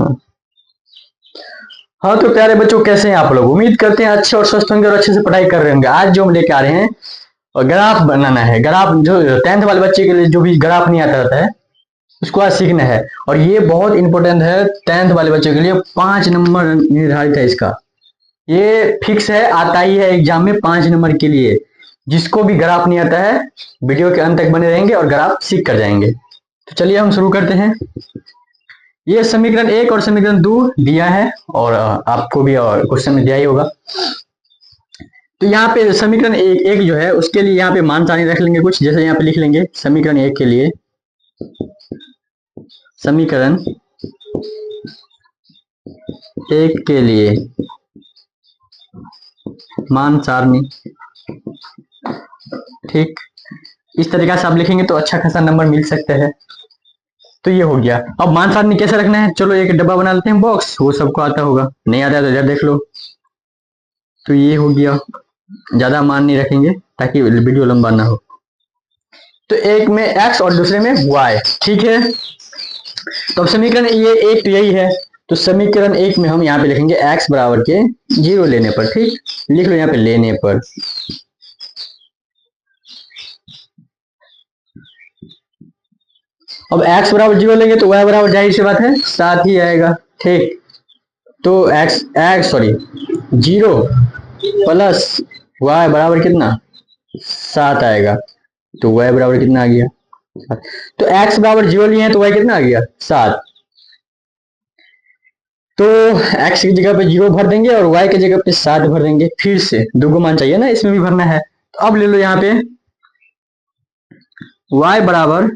हाँ हाँ, तो प्यारे बच्चों कैसे हैं आप लोग? उम्मीद करते हैं अच्छे और स्वस्थ होंगे और अच्छे से पढ़ाई कर रहे होंगे। आज जो हम लेके आ रहे हैं और ग्राफ बनाना है। ग्राफ जो 10th वाले बच्चे के लिए जो भी ग्राफ नहीं आता रहता है उसको आज सीखना है, और ये बहुत इंपॉर्टेंट है 10th वाले बच्चों के लिए। 5 नंबर निर्धारित है इसका, ये फिक्स है, आता ही है एग्जाम में 5 नंबर के लिए। जिसको भी ग्राफ नहीं आता है वीडियो के अंत तक बने रहेंगे और ग्राफ सीख कर जाएंगे। तो चलिए हम शुरू करते हैं। ये समीकरण 1 और समीकरण 2 दिया है, और आपको भी क्वेश्चन में दिया ही होगा। तो यहाँ पे समीकरण एक जो है उसके लिए यहाँ पे मान सारणी रख लेंगे कुछ, जैसे यहाँ पे लिख लेंगे समीकरण 1 के लिए समीकरण 1 के लिए मान सारणी। ठीक, इस तरीका से आप लिखेंगे तो अच्छा खासा नंबर मिल सकता है। तो ये हो गया। अब मान सारणी कैसे रखना है, चलो एक डब्बा बना लेते हैं, बॉक्स, वो सबको आता होगा, नहीं आता है तो इधर देख लो। तो ये हो गया, ज्यादा मान नहीं रखेंगे ताकि वीडियो लंबा ना हो। तो एक में x और दूसरे में y, ठीक है। तो अब समीकरण ये एक तो यही है, तो समीकरण 1 में हम यहाँ पे लिखेंगे x बराबर के 0 लेने पर। ठीक, लिख लो यहाँ पे लेने पर। अब x बराबर 0 लेंगे तो y बराबर जाहिर सी बात है 7 ही आएगा। ठीक, तो x सॉरी 0 प्लस y बराबर कितना 7 आएगा। तो y बराबर कितना आ गया 7। तो x बराबर 0 लिए हैं तो y कितना आ गया 7। तो x की जगह पे 0 भर देंगे और y की जगह पे 7 भर देंगे। फिर से दो मान चाहिए ना, इसमें भी भरना है। तो अब ले लो यहाँ पे y बराबर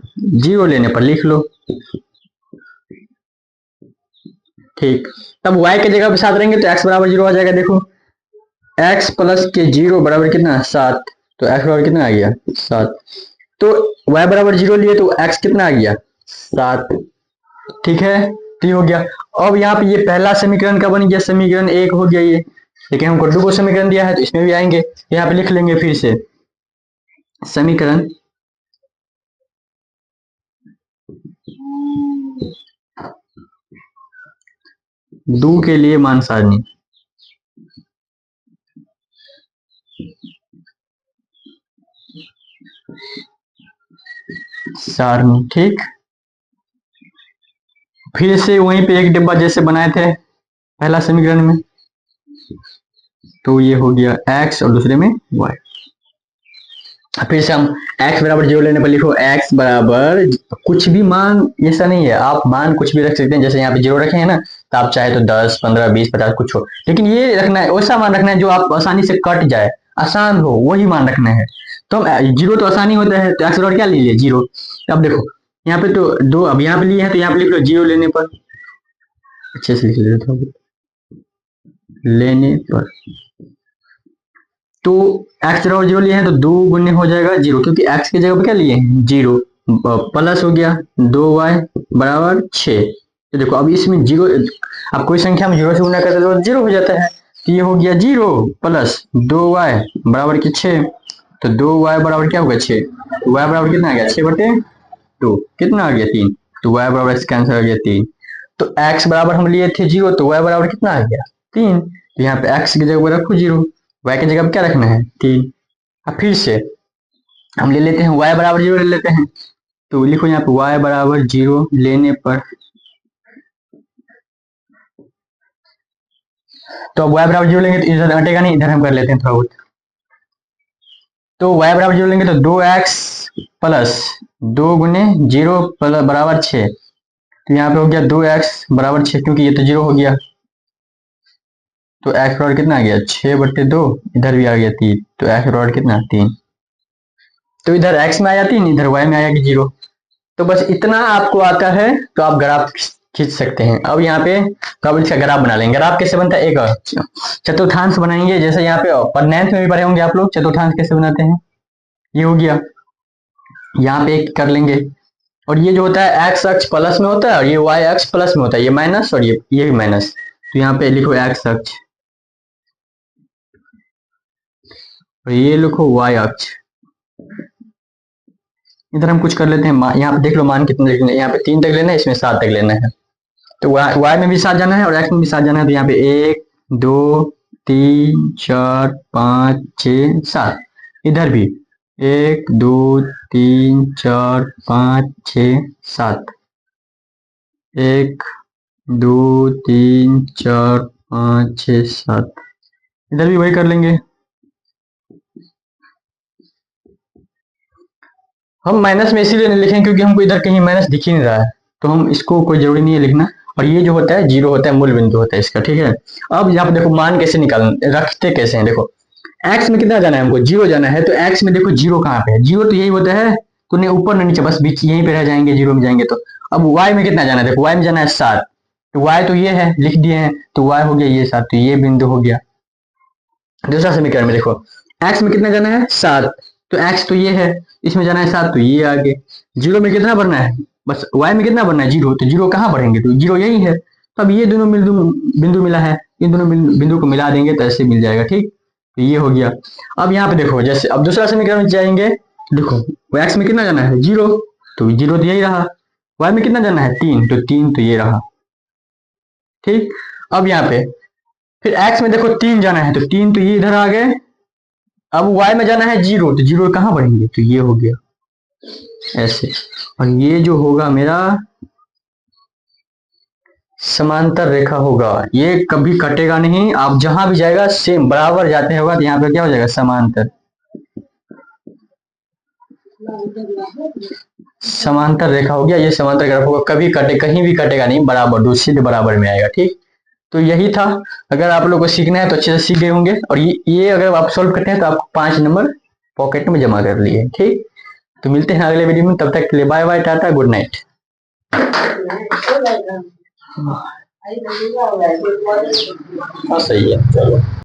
0 लेने पर लिख लो। ठीक, तब y की जगह पे 7 रहेंगे तो x बराबर 0 आ जाएगा। देखो x प्लस के 0 बराबर कितना 7, तो x बराबर कितना आ गया 7। तो y बराबर 0 लिए तो x कितना आ गया 7। ठीक है, तो ये हो गया। अब यहाँ पे ये पहला समीकरण का बन गया, समीकरण 1 हो गया ये। लेकिन हमको दो समीकरण दिया है तो इसमें भी आएंगे, यहाँ पे लिख लेंगे फिर से समीकरण 2 के लिए मान सारणी। ठीक, फिर से वहीं पे एक डिब्बा जैसे बनाए थे पहला समीकरण में, तो ये हो गया x और दूसरे में y। फिर से हम x बराबर 0 लेने पर लिखो x बराबर कुछ भी मान, ऐसा नहीं है, आप मान कुछ भी रख सकते हैं। जैसे यहाँ पे 0 रखे हैं ना, तो आप चाहे तो 10, 15, 20, 50 कुछ हो, लेकिन ये रखना है, वैसा मान रखना है जो आप आसानी से कट जाए, आसान हो, वही मान रखना है। तो 0 तो आसानी होता है, तो x बराबर क्या ले लिया 0। अब देखो यहाँ पे तो 2 अब यहाँ पे लिए हैं, तो यहाँ पे लिख लो 0 लेने पर, अच्छे से लिख लेते हो, लेने पर। तो x बराबर 0 लिए हैं तो 2 गुने हो जाएगा 0, क्योंकि x की जगह पे क्या लिए हैं 0, प्लस हो गया 2y बराबर 6। तो देखो अब इसमें 0, अब कोई संख्या में 0 से गुना करते तो 0 हो जाता है। तो ये हो गया 0 प्लस 2y बराबर के 6। तो 2y बराबर क्या होगा 6, तो y बराबर कितना आ गया 6/2, कितना आ गया 3। तो y बराबर इसका आंसर आ गया 3। तो x बराबर हम लिए थे 0, तो y बराबर कितना आ गया 3। तो यहाँ पे x की जगह पर रखो 0, y की जगह पे क्या रखना है 3। अब फिर से हम ले लेते हैं y बराबर 0 ले लेते हैं, तो लिखो यहाँ पे y बराबर 0 लेने पर। तो अब y बराबर 0 लेंगे तो इधर हटेगा नहीं, इधर हम कर लेते हैं थोड़ा बहुत। तो y बराबर 0 लेंगे तो 2x प्लस 2 गुने 0 बराबर 6। तो यहाँ पे हो गया 2x बराबर 6, क्योंकि ये तो 0 हो गया। तो x बराबर कितना आ गया 6/2, इधर भी आ गया 3, तो x बराबर कितना 3। तो इधर x में आया 3, इधर y में आया कि 0। तो बस इतना आपको आता है तो आप ग्राफ खींच सकते हैं। अब यहाँ पे कब इसका ग्राफ बना लेंगे। ग्राफ कैसे बनता है, एक चतुर्थांश बनाएंगे, जैसे यहाँ पे 9th में भी पढ़े होंगे आप लोग चतुर्थांश कैसे बनाते हैं। ये हो गया, यहाँ पे एक कर लेंगे, और ये जो होता है x अक्ष प्लस में होता है और ये y अक्ष प्लस में होता है, ये माइनस और ये भी माइनस। तो यहाँ पे लिखो x अक्ष और ये लिखो y अक्ष। इधर हम कुछ कर लेते हैं, यहाँ पे देख लो मान कितने, यहाँ पे 3 तक लेना है, इसमें 7 तक लेना है। तो y में भी 7 जाना है और x में भी 7 जाना है, तो यहाँ पे 1 2 3 4 5 6 7, इधर भी 1 2 3 4 5 6 7, 1 2 3 4 5 6 7, इधर भी वही कर लेंगे। हम माइनस में इसीलिए नहीं लिखें क्योंकि हमको इधर कहीं माइनस दिख ही नहीं रहा है, तो हम इसको कोई जरूरी नहीं है लिखना। और ये जो होता है जीरो होता है, मूल बिंदु होता है इसका, ठीक है। अब यहाँ पे देखो मान कैसे निकालना, रखते कैसे हैं, देखो x में कितना जाना है हमको, जीरो जाना है, तो x में देखो जीरो कहाँ पे है, जीरो तो यही होता है, तो नहीं ऊपर नहीं नीचे, बस बीच यहीं पे रह जाएंगे, जीरो में जाएंगे। तो अब y में कितना जाना है, देखो y में जाना है 7, तो y तो ये है लिख दिए हैं, तो y हो गया ये 7, तो ये बिंदु हो गया। दूसरा समीकरण में देखो x में कितना जाना है 7, तो x तो ये है, इसमें जाना है 7, तो ये आगे। जीरो में कितना भरना है, बस y में कितना भरना है जीरो, तो जीरो कहाँ भरेंगे, तो जीरो यही है। तो अब ये दोनों बिंदु मिला है, इन दोनों बिंदु को मिला देंगे तो ऐसे मिल जाएगा, ठीक। तो ये हो गया। अब यहाँ पे देखो जैसे अब दूसरा समीकरण में जाएंगे, देखो x में कितना जाना है जीरो, तो जीरो तो यही रहा, y में कितना जाना है 3, तो 3 तो ये रहा, ठीक। अब यहाँ पे फिर x में देखो 3 जाना है, तो 3 तो ये इधर आ गए। अब y में जाना है जीरो, तो जीरो कहाँ बढ़ेंगे, तो ये हो गया ऐसे। और ये जो होगा मेरा समांतर रेखा होगा, ये कभी कटेगा नहीं, आप जहां भी जाएगा सेम बराबर जाते होगा, तो यहाँ पे क्या हो जाएगा समांतर, समांतर रेखा हो गया, ये समांतर ग्राफ होगा, कभी कटे कहीं भी कटेगा नहीं, बराबर दो सीधे बराबर में आएगा, ठीक। तो यही था। अगर आप लोग को सीखना है तो अच्छे से सीख गए होंगे, और ये अगर आप सॉल्व करते हैं तो आपको 5 नंबर पॉकेट में जमा कर लिए, ठीक। तो मिलते हैं अगले वीडियो में, तब तक के लिए bye bye, tata, good night. हाँ सही है, चलो।